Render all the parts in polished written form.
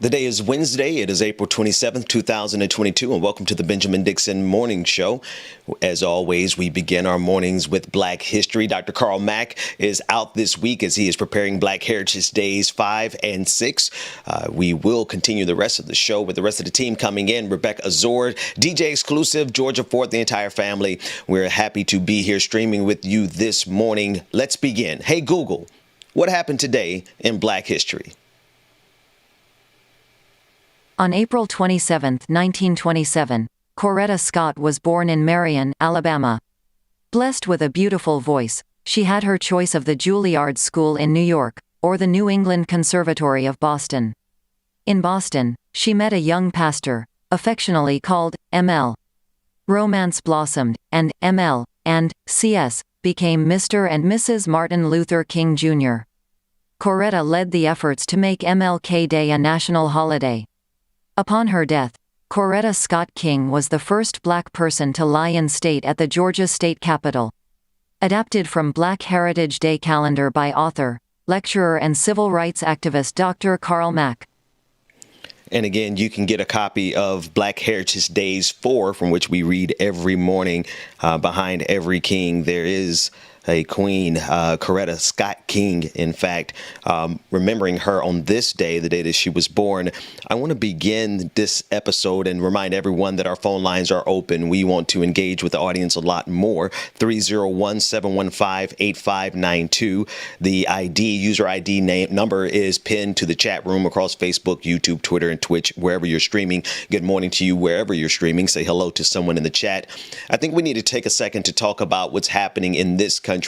The day is Wednesday. It is April 27th, 2022, and welcome to the Benjamin Dixon Morning Show. As always, we begin our mornings with Black History. Dr. Carl Mack is out this week as he is preparing Black Heritage Days 5 and 6. We will continue the rest of the show with the rest of the team coming in. Rebecca Azor, DJ Exclusive, Georgia Fort, the entire family. We're happy to be here streaming with you this morning. Let's begin. Hey, Google, what happened today in Black history? On April 27, 1927, Coretta Scott was born in Marion, Alabama. Blessed with a beautiful voice, she had her choice of the Juilliard School in New York, or the New England Conservatory of Boston. In Boston, she met a young pastor, affectionately called M.L. Romance blossomed, and M.L. and C.S. became Mr. and Mrs. Martin Luther King Jr. Coretta led the efforts to make MLK Day a national holiday. Upon her death, Coretta Scott King was the first black person to lie in state at the Georgia State Capitol. Adapted from Black Heritage Day calendar by author, lecturer and civil rights activist Dr. Carl Mack. And again, you can get a copy of Black Heritage Days 4, from which we read every morning. Behind every king, there is a queen, Coretta Scott King, in fact. Remembering her on this day, the day that she was born, I want to begin this episode and remind everyone that our phone lines are open. We want to engage with the audience a lot more. 301-715-8592. The user ID number is pinned to the chat room across Facebook, YouTube, Twitter, and Twitch, wherever you're streaming. Good morning to you wherever you're streaming. Say hello to someone in the chat. I think we need to take a second to talk about what's happening in this country.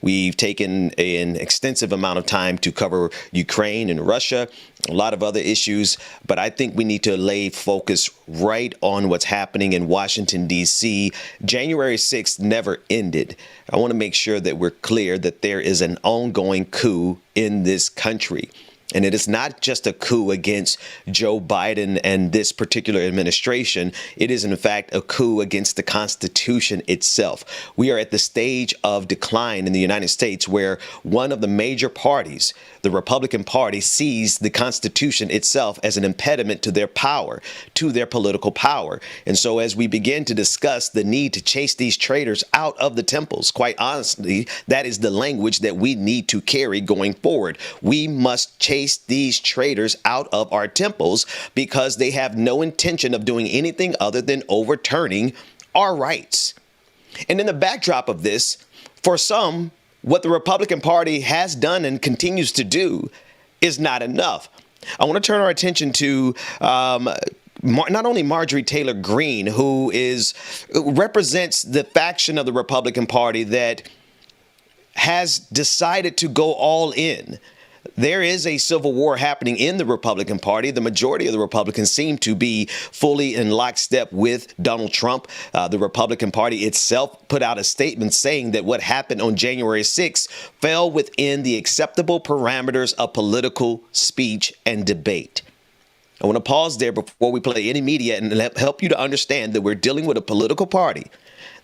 We've taken an extensive amount of time to cover Ukraine and Russia, a lot of other issues, but I think we need to lay focus right on what's happening in Washington, D.C. January 6th never ended. I want to make sure that we're clear that there is an ongoing coup in this country. And it is not just a coup against Joe Biden and this particular administration. It is, in fact, a coup against the Constitution itself. We are at the stage of decline in the United States where one of the major parties, the Republican Party, sees the Constitution itself as an impediment to their power, to their political power. And so as we begin to discuss the need to chase these traitors out of the temples, quite honestly, that is the language that we need to carry going forward. We must chase these traitors out of our temples because they have no intention of doing anything other than overturning our rights. And in the backdrop of this, for some, what the Republican Party has done and continues to do is not enough. I want to turn our attention to not only Marjorie Taylor Greene, who represents the faction of the Republican Party that has decided to go all in. There is a civil war happening in the Republican Party. The majority of the Republicans seem to be fully in lockstep with Donald Trump. The Republican Party itself put out a statement saying that what happened on January 6th fell within the acceptable parameters of political speech and debate. I want to pause there before we play any media and help you to understand that we're dealing with a political party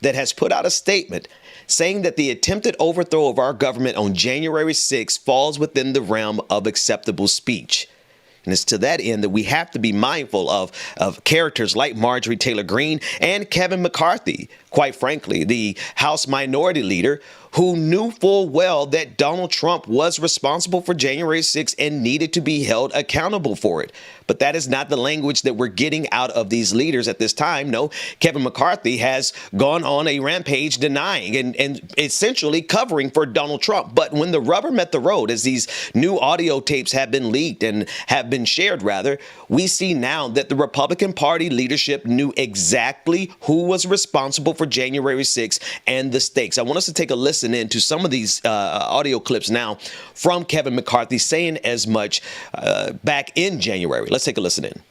that has put out a statement saying that the attempted overthrow of our government on January 6th falls within the realm of acceptable speech. And it's to that end that we have to be mindful of characters like Marjorie Taylor Greene and Kevin McCarthy, quite frankly, the House Minority Leader, who knew full well that Donald Trump was responsible for January 6th and needed to be held accountable for it. But that is not the language that we're getting out of these leaders at this time. No, Kevin McCarthy has gone on a rampage denying and essentially covering for Donald Trump. But when the rubber met the road, as these new audio tapes have been leaked and have been shared, rather, we see now that the Republican Party leadership knew exactly who was responsible for January 6th and the stakes. I want us to take a listen into some of these audio clips now from Kevin McCarthy saying as much back in January. Let's take a listen in.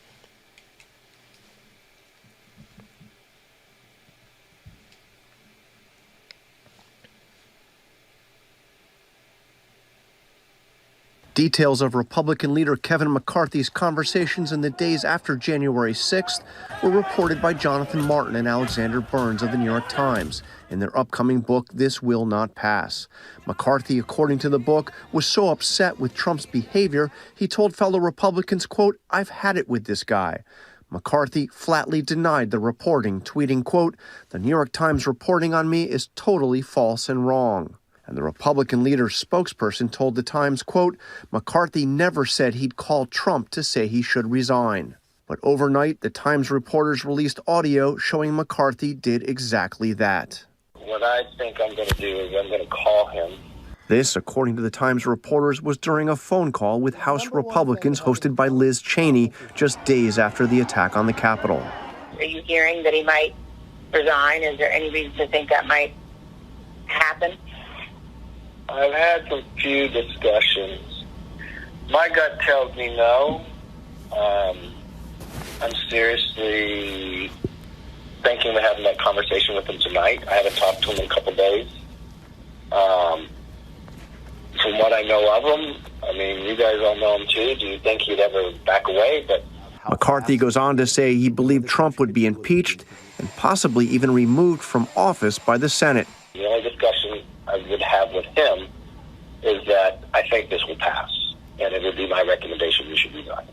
Details of Republican leader Kevin McCarthy's conversations in the days after January 6th were reported by Jonathan Martin and Alexander Burns of the New York Times in their upcoming book, This Will Not Pass. McCarthy, according to the book, was so upset with Trump's behavior, he told fellow Republicans, quote, "I've had it with this guy." McCarthy flatly denied the reporting, tweeting, quote, "The New York Times reporting on me is totally false and wrong." And the Republican leader's spokesperson told the Times, quote, "McCarthy never said he'd call Trump to say he should resign." But overnight, the Times reporters released audio showing McCarthy did exactly that. What I think I'm going to do is I'm going to call him. This, according to the Times reporters, was during a phone call with House Republicans hosted by Liz Cheney just days after the attack on the Capitol. Are you hearing that he might resign? Is there any reason to think that might happen? I've had some few discussions. My gut tells me no. I'm seriously thinking of having that conversation with him tonight. I haven't talked to him in a couple days. From what I know of him, I mean, you guys all know him too. Do you think he'd ever back away? But McCarthy goes on to say he believed Trump would be impeached and possibly even removed from office by the Senate. the only discussion I would have with him is that I think this will pass, and it would be my recommendation we should resign.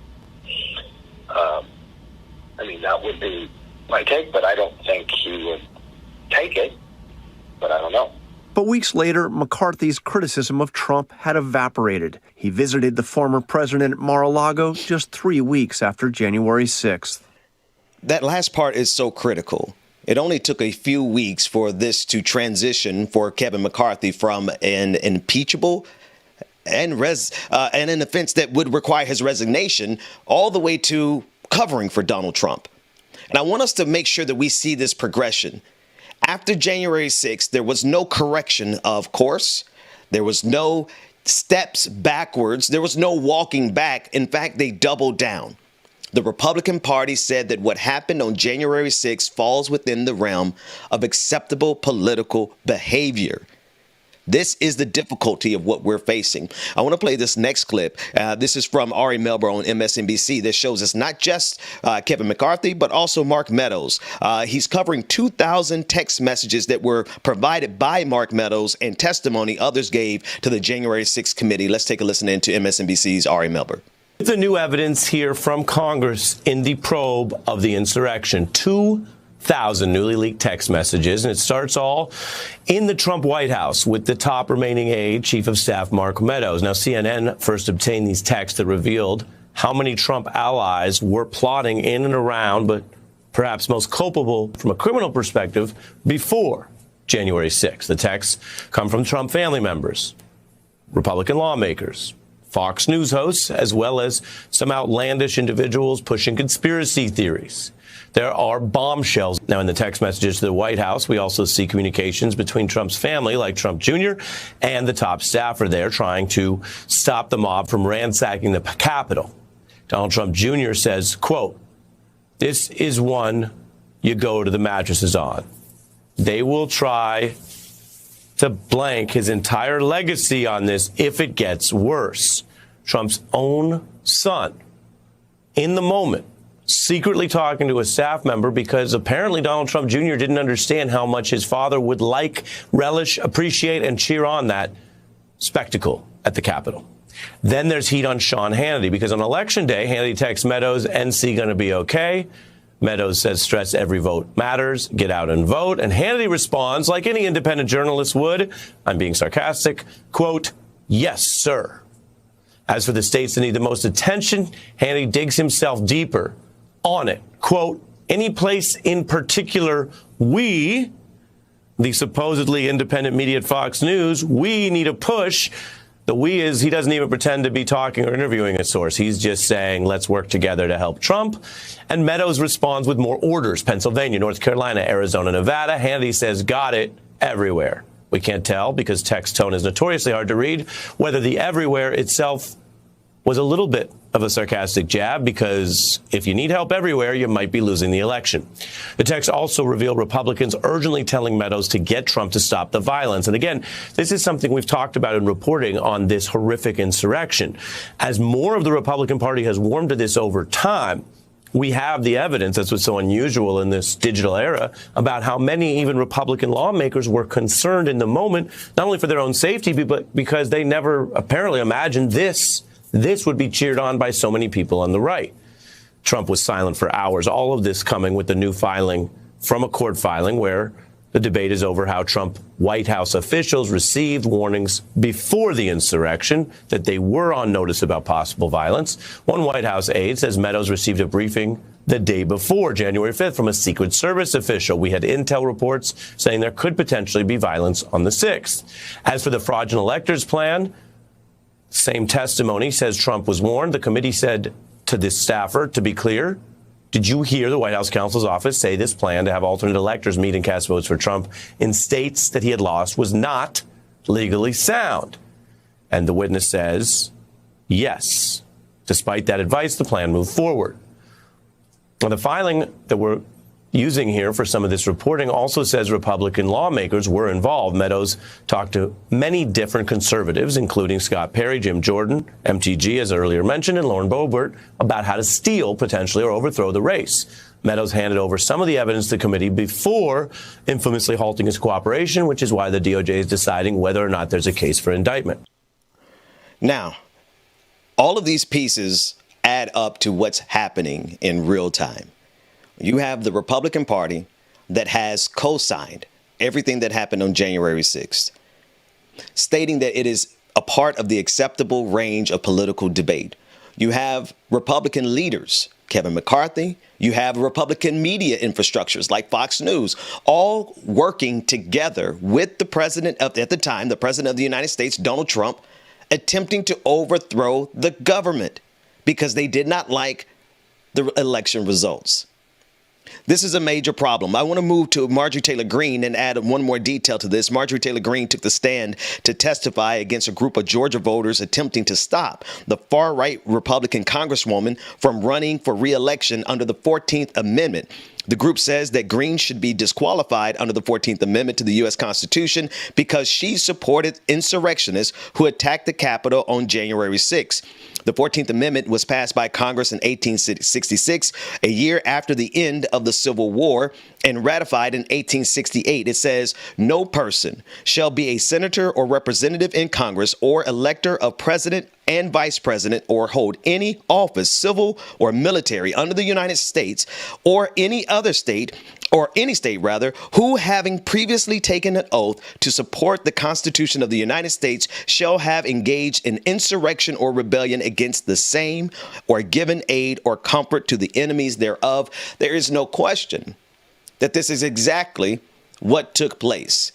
I mean, that would be my take, but I don't think he would take it, but I don't know. But weeks later, McCarthy's criticism of Trump had evaporated. He visited the former president at Mar-a-Lago just 3 weeks after January 6th. That last part is so critical. It only took a few weeks for this to transition for Kevin McCarthy from an impeachable and an offense that would require his resignation all the way to covering for Donald Trump. And I want us to make sure that we see this progression. After January 6th, there was no correction of course. There was no steps backwards. There was no walking back. In fact, they doubled down. The Republican Party said that what happened on January 6th falls within the realm of acceptable political behavior. This is the difficulty of what we're facing. I want to play this next clip. This is from Ari Melber on MSNBC. This shows us not just Kevin McCarthy, but also Mark Meadows. He's covering 2,000 text messages that were provided by Mark Meadows and testimony others gave to the January 6th committee. Let's take a listen into MSNBC's Ari Melber. The new evidence here from Congress in the probe of the insurrection. 2,000 newly leaked text messages, and it starts all in the Trump White House with the top remaining aide, Chief of Staff Mark Meadows. Now, CNN first obtained these texts that revealed how many Trump allies were plotting in and around, but perhaps most culpable from a criminal perspective, before January 6th. The texts come from Trump family members, Republican lawmakers, Fox News hosts, as well as some outlandish individuals pushing conspiracy theories. There are bombshells. Now, in the text messages to the White House, we also see communications between Trump's family, like Trump Jr., and the top staffer there trying to stop the mob from ransacking the Capitol. Donald Trump Jr. says, quote, "This is one you go to the mattresses on. They will try to blank his entire legacy on this if it gets worse." Trump's own son, in the moment, secretly talking to a staff member because apparently Donald Trump Jr. didn't understand how much his father would like, relish, appreciate, and cheer on that spectacle at the Capitol. Then there's heat on Sean Hannity because on Election Day, Hannity texts Meadows, "NC going to be okay?" Meadows says, "Stress every vote matters. Get out and vote." And Hannity responds, like any independent journalist would, I'm being sarcastic, quote, "Yes, sir." As for the states that need the most attention, Hannity digs himself deeper on it. Quote, "Any place in particular we, the supposedly independent media at Fox News, we need a push." The we is he doesn't even pretend to be talking or interviewing a source. He's just saying, let's work together to help Trump. And Meadows responds with more orders. Pennsylvania, North Carolina, Arizona, Nevada. Hannity says, got it, everywhere. We can't tell because text tone is notoriously hard to read whether the everywhere itself was a little bit of a sarcastic jab, because if you need help everywhere, you might be losing the election. The text also revealed Republicans urgently telling Meadows to get Trump to stop the violence. And again, this is something we've talked about in reporting on this horrific insurrection. As more of the Republican Party has warmed to this over time, we have the evidence, that's what's so unusual in this digital era, about how many even Republican lawmakers were concerned in the moment, not only for their own safety, but because they never apparently imagined this would be cheered on by so many people on the right. Trump was silent for hours. All of this coming with the new filing from a court filing where the debate is over how Trump White House officials received warnings before the insurrection that they were on notice about possible violence. One White House aide says Meadows received a briefing the day before, January 5th, from a Secret Service official. We had intel reports saying there could potentially be violence on the 6th. As for the fraudulent electors plan, same testimony says Trump was warned. The committee said to this staffer, to be clear, did you hear the White House counsel's office say this plan to have alternate electors meet and cast votes for Trump in states that he had lost was not legally sound? And the witness says, yes. Despite that advice, the plan moved forward. Now, the filing that we're using here for some of this reporting also says Republican lawmakers were involved. Meadows talked to many different conservatives, including Scott Perry, Jim Jordan, MTG, as earlier mentioned, and Lauren Boebert, about how to steal, potentially, or overthrow the race. Meadows handed over some of the evidence to the committee before infamously halting his cooperation, which is why the DOJ is deciding whether or not there's a case for indictment. Now, all of these pieces add up to what's happening in real time. You have the Republican Party that has co-signed everything that happened on January 6th, stating that it is a part of the acceptable range of political debate. You have Republican leaders, Kevin McCarthy. You have Republican media infrastructures like Fox News, all working together with the president of, at the time, the president of the United States, Donald Trump, attempting to overthrow the government because they did not like the election results. This is a major problem. I want to move to Marjorie Taylor Greene and add one more detail to this. Marjorie Taylor Greene took the stand to testify against a group of Georgia voters attempting to stop the far-right Republican congresswoman from running for re-election under the 14th Amendment. The group says that Greene should be disqualified under the 14th Amendment to the U.S. Constitution because she supported insurrectionists who attacked the Capitol on January 6. The 14th Amendment was passed by Congress in 1866, a year after the end of the Civil War, and ratified in 1868. It says, no person shall be a senator or representative in Congress or elector of president and vice president or hold any office, civil or military, under the United States or any other state, or any state rather, who having previously taken an oath to support the Constitution of the United States shall have engaged in insurrection or rebellion against the same or given aid or comfort to the enemies thereof. There is no question that this is exactly what took place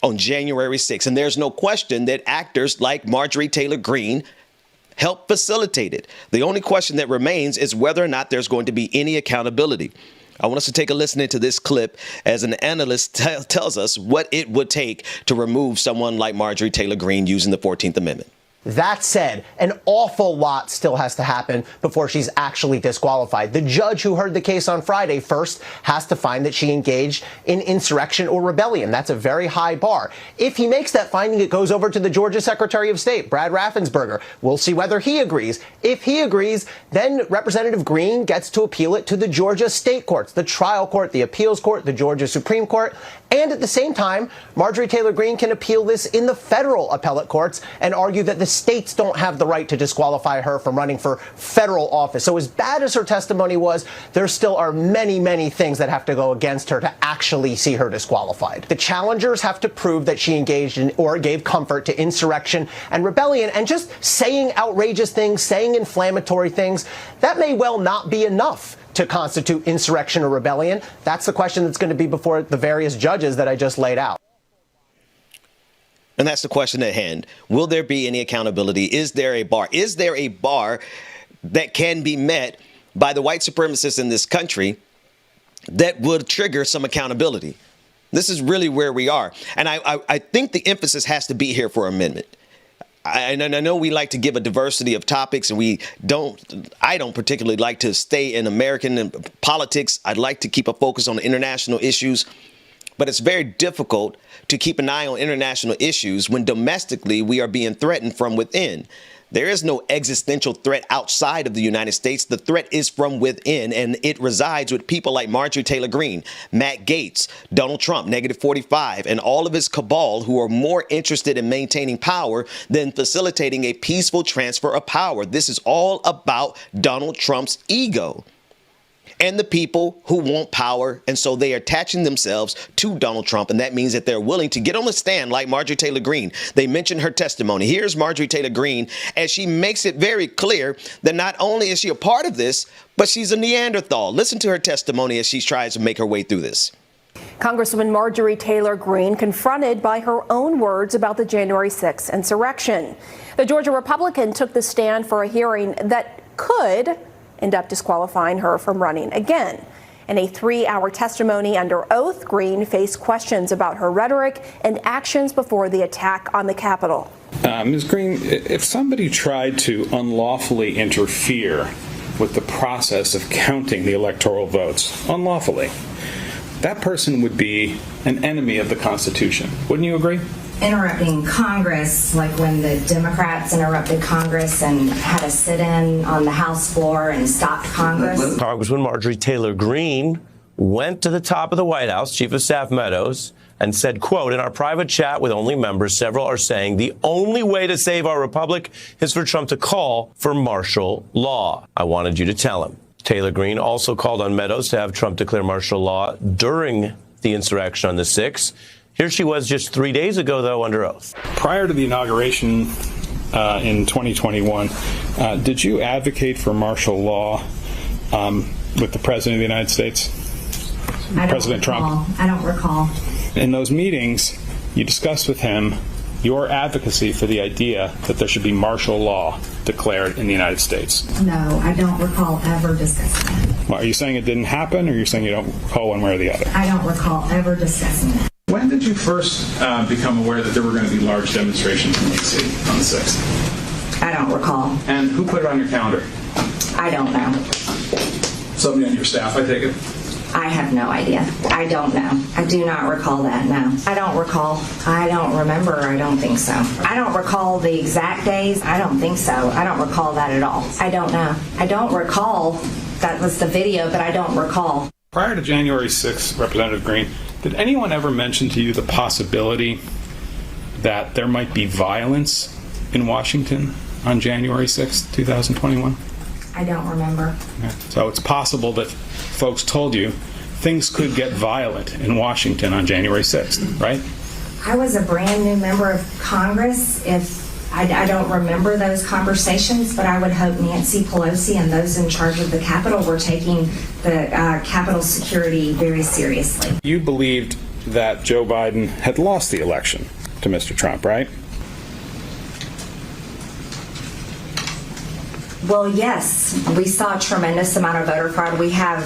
on January 6th. And there's no question that actors like Marjorie Taylor Greene helped facilitate it. The only question that remains is whether or not there's going to be any accountability. I want us to take a listen into this clip as an analyst tells us what it would take to remove someone like Marjorie Taylor Greene using the 14th Amendment. That said, an awful lot still has to happen before she's actually disqualified. The judge who heard the case on Friday first has to find that she engaged in insurrection or rebellion. That's a very high bar. If he makes that finding, it goes over to the Georgia Secretary of State, Brad Raffensperger. We'll see whether he agrees. If he agrees, then Representative Greene gets to appeal it to the Georgia state courts, the trial court, the appeals court, the Georgia Supreme Court. And at the same time, Marjorie Taylor Greene can appeal this in the federal appellate courts and argue that the states don't have the right to disqualify her from running for federal office. So as bad as her testimony was, there still are many, many things that have to go against her to actually see her disqualified. The challengers have to prove that she engaged in or gave comfort to insurrection and rebellion, and just saying outrageous things, saying inflammatory things, that may well not be enough to constitute insurrection or rebellion. That's the question that's going to be before the various judges that I just laid out. And that's the question at hand. Will there be any accountability? Is there a bar? Is there a bar that can be met by the white supremacists in this country that would trigger some accountability? This is really where we are. And I think the emphasis has to be here for amendment. I know we like to give a diversity of topics, and I don't particularly like to stay in American politics. I'd like to keep a focus on international issues. But it's very difficult to keep an eye on international issues when domestically we are being threatened from within. There is no existential threat outside of the United States. The threat is from within, and it resides with people like Marjorie Taylor Greene, Matt Gaetz, Donald Trump, -45, and all of his cabal who are more interested in maintaining power than facilitating a peaceful transfer of power. This is all about Donald Trump's ego and the people who want power. And so they are attaching themselves to Donald Trump. And that means that they're willing to get on the stand like Marjorie Taylor Greene. They mentioned her testimony. Here's Marjorie Taylor Greene as she makes it very clear that not only is she a part of this, but she's a Neanderthal. Listen to her testimony as she tries to make her way through this. Congresswoman Marjorie Taylor Greene confronted by her own words about the January 6th insurrection. The Georgia Republican took the stand for a hearing that could end up disqualifying her from running again. In a 3-hour testimony under oath, Greene faced questions about her rhetoric and actions before the attack on the Capitol. Ms. Greene, if somebody tried to unlawfully interfere with the process of counting the electoral votes, unlawfully, that person would be an enemy of the Constitution. Wouldn't you agree? Interrupting Congress, like when the Democrats interrupted Congress and had a sit-in on the House floor and stopped Congress. Congresswoman Marjorie Taylor Greene went to the top of the White House, Chief of Staff Meadows, and said, quote, "In our private chat with only members, several are saying the only way to save our republic is for Trump to call for martial law. I wanted you to tell him." Taylor Greene also called on Meadows to have Trump declare martial law during the insurrection on the 6th. Here she was just 3 days ago, though, under oath. Prior to the inauguration in 2021, did you advocate for martial law with the President of the United States, President Trump? I don't recall. In those meetings, you discussed with him your advocacy for the idea that there should be martial law declared in the United States. No, I don't recall ever discussing that. Well, are you saying it didn't happen, or are you saying you don't recall one way or the other? I don't recall ever discussing that. When did you first become aware that there were going to be large demonstrations in D.C. on the 6th? I don't recall. And who put it on your calendar? I don't know. Somebody on your staff, I take it? I have no idea. I don't know. I do not recall that, no. I don't recall. I don't remember. I don't think so. I don't recall the exact days. I don't think so. I don't recall that at all. I don't know. I don't recall. That was the video, but I don't recall. Prior to January 6th, Representative Greene, did anyone ever mention to you the possibility that there might be violence in Washington on January 6th, 2021? I don't remember. Okay. So it's possible that folks told you things could get violent in Washington on January 6th, right? I was a brand new member of Congress. I don't remember those conversations, but I would hope Nancy Pelosi and those in charge of the Capitol were taking the Capitol security very seriously. You believed that Joe Biden had lost the election to Mr. Trump, right? Well, yes, we saw a tremendous amount of voter fraud. We have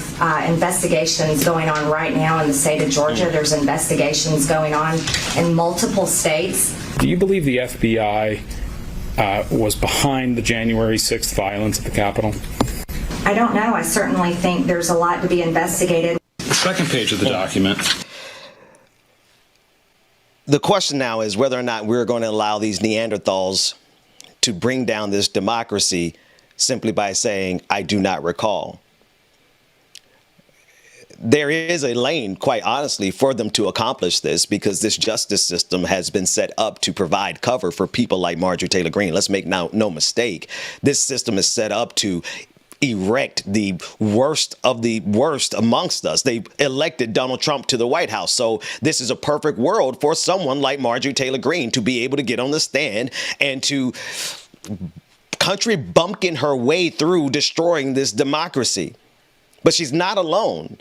investigations going on right now in the state of Georgia. There's investigations going on in multiple states. Do you believe the FBI was behind the January 6th violence at the Capitol? I don't know. I certainly think there's a lot to be investigated. The second page of the document. The question now is whether or not we're going to allow these Neanderthals to bring down this democracy simply by saying, I do not recall. There is a lane, quite honestly, for them to accomplish this because this justice system has been set up to provide cover for people like Marjorie Taylor Greene. Let's make no mistake. This system is set up to erect the worst of the worst amongst us. They elected Donald Trump to the White House. So this is a perfect world for someone like Marjorie Taylor Greene to be able to get on the stand and to country bumpkin her way through destroying this democracy. But she's not alone.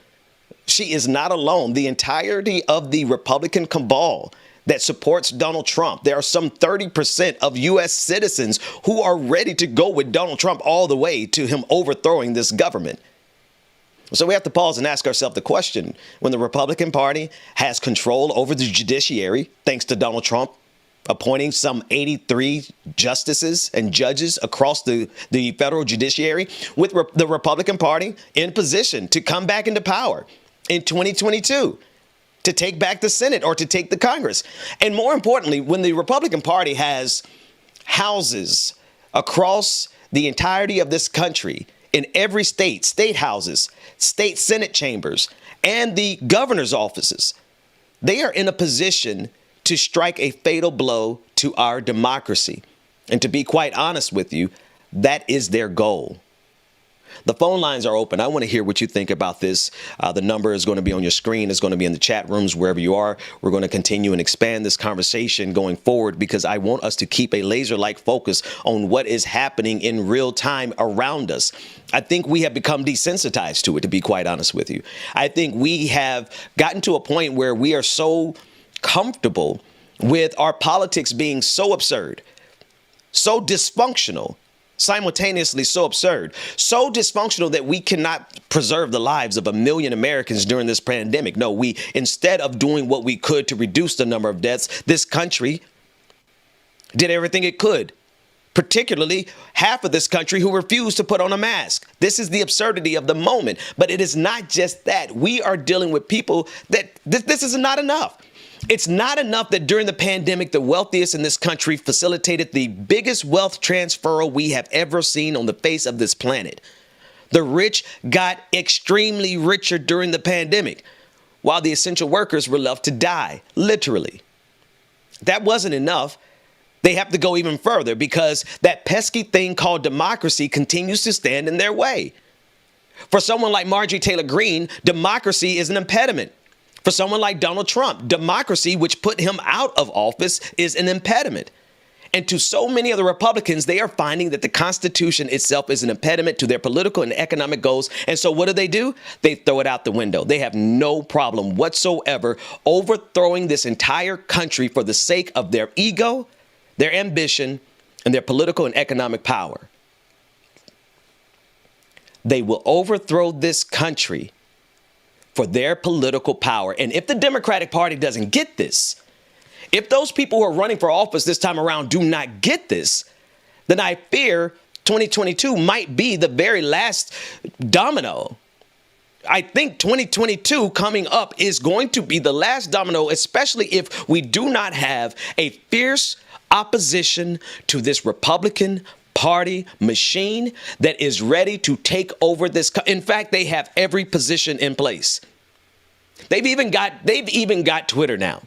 She is not alone. The entirety of the Republican cabal that supports Donald Trump, there are some 30% of U.S. citizens who are ready to go with Donald Trump all the way to him overthrowing this government. So we have to pause and ask ourselves the question, when the Republican Party has control over the judiciary, thanks to Donald Trump, appointing some 83 justices and judges across the federal judiciary, with the Republican Party in position to come back into power in 2022, to take back the Senate or to take the Congress. And more importantly, when the Republican Party has houses across the entirety of this country, in every state houses, state Senate chambers, and the governor's offices, they are in a position to strike a fatal blow to our democracy. And to be quite honest with you, that is their goal. The phone lines are open. I want to hear what you think about this. The number is going to be on your screen. It's going to be in the chat rooms, wherever you are. We're going to continue and expand this conversation going forward, because I want us to keep a laser-like focus on what is happening in real time around us. I think we have become desensitized to it, to be quite honest with you. I think we have gotten to a point where we are so comfortable with our politics being so absurd, so dysfunctional, simultaneously so absurd, so dysfunctional that we cannot preserve the lives of 1 million Americans during this pandemic. No, instead of doing what we could to reduce the number of deaths, this country did everything it could, particularly half of this country who refused to put on a mask. This is the absurdity of the moment. But it is not just that. We are dealing with people that this is not enough. It's not enough that during the pandemic, the wealthiest in this country facilitated the biggest wealth transfer we have ever seen on the face of this planet. The rich got extremely richer during the pandemic, while the essential workers were left to die, literally. That wasn't enough. They have to go even further, because that pesky thing called democracy continues to stand in their way. For someone like Marjorie Taylor Greene, democracy is an impediment. For someone like Donald Trump, democracy, which put him out of office, is an impediment. And to so many of the Republicans, they are finding that the Constitution itself is an impediment to their political and economic goals. And so what do? They throw it out the window. They have no problem whatsoever overthrowing this entire country for the sake of their ego, their ambition, and their political and economic power. They will overthrow this country for their political power. And if the Democratic Party doesn't get this, if those people who are running for office this time around do not get this, then I fear 2022 might be the very last domino. I think 2022 coming up is going to be the last domino, especially if we do not have a fierce opposition to this Republican Party machine that is ready to take over this. In fact, they have every position in place. They've even got Twitter now.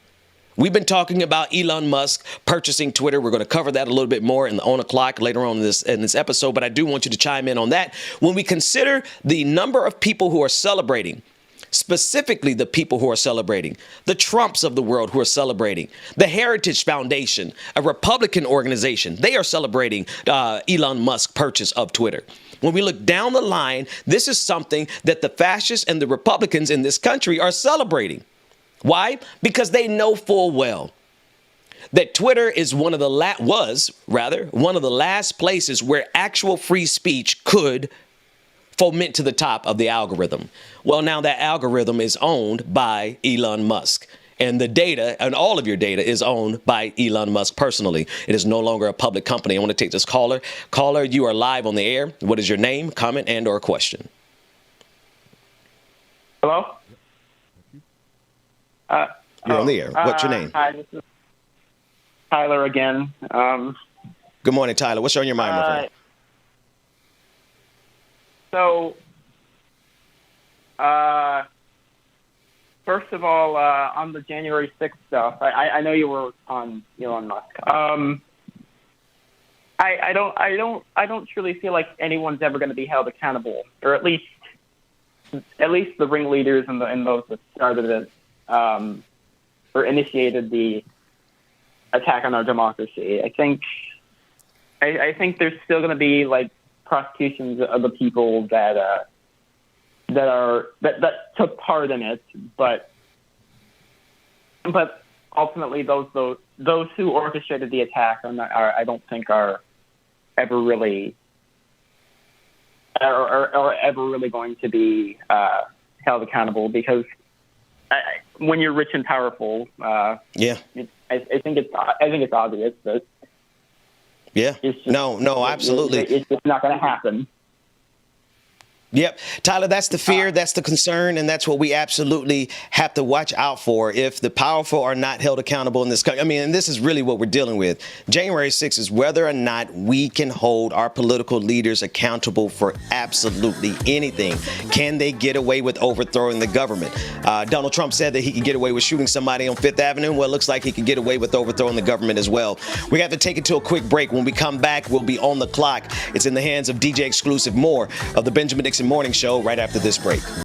We've been talking about Elon Musk purchasing Twitter. We're going to cover that a little bit more on o'clock later on in this episode. But I do want you to chime in on that. When we consider the number of people who are celebrating, specifically the people who are celebrating, the Trumps of the world who are celebrating, the Heritage Foundation, a Republican organization, they are celebrating Elon Musk's purchase of Twitter. When we look down the line, this is something that the fascists and the Republicans in this country are celebrating. Why? Because they know full well that Twitter is one of the last places where actual free speech could foment to the top of the algorithm. Well, now that algorithm is owned by Elon Musk, and the data and all of your data is owned by Elon Musk personally. It is no longer a public company. I want to take this caller. Caller, you are live on the air. What is your name, comment, and or question? Hello? You're on the air. What's your name? Hi, this is Tyler again. Good morning, Tyler. What's on your mind, my friend? So, first of all, on the January 6th stuff, I know you were on Elon Musk. I don't truly feel like anyone's ever going to be held accountable, or at least the ringleaders and those that started it, or initiated the attack on our democracy. I think there's still going to be like prosecutions of the people that took part in it, but ultimately those who orchestrated the attack I don't think are ever really going to be held accountable, because when you're rich and powerful, I think it's obvious that. Yeah. It's just, no, absolutely. It's just not going to happen. Yep. Tyler, that's the fear, that's the concern, and that's what we absolutely have to watch out for if the powerful are not held accountable in this country. I mean, and this is really what we're dealing with. January 6th is whether or not we can hold our political leaders accountable for absolutely anything. Can they get away with overthrowing the government? Donald Trump said that he could get away with shooting somebody on Fifth Avenue. Well, it looks like he could get away with overthrowing the government as well. We have to take it to a quick break. When we come back, we'll be on the clock. It's in the hands of DJ Exclusive. More of the Benjamin Dixon Morning Show right after this break.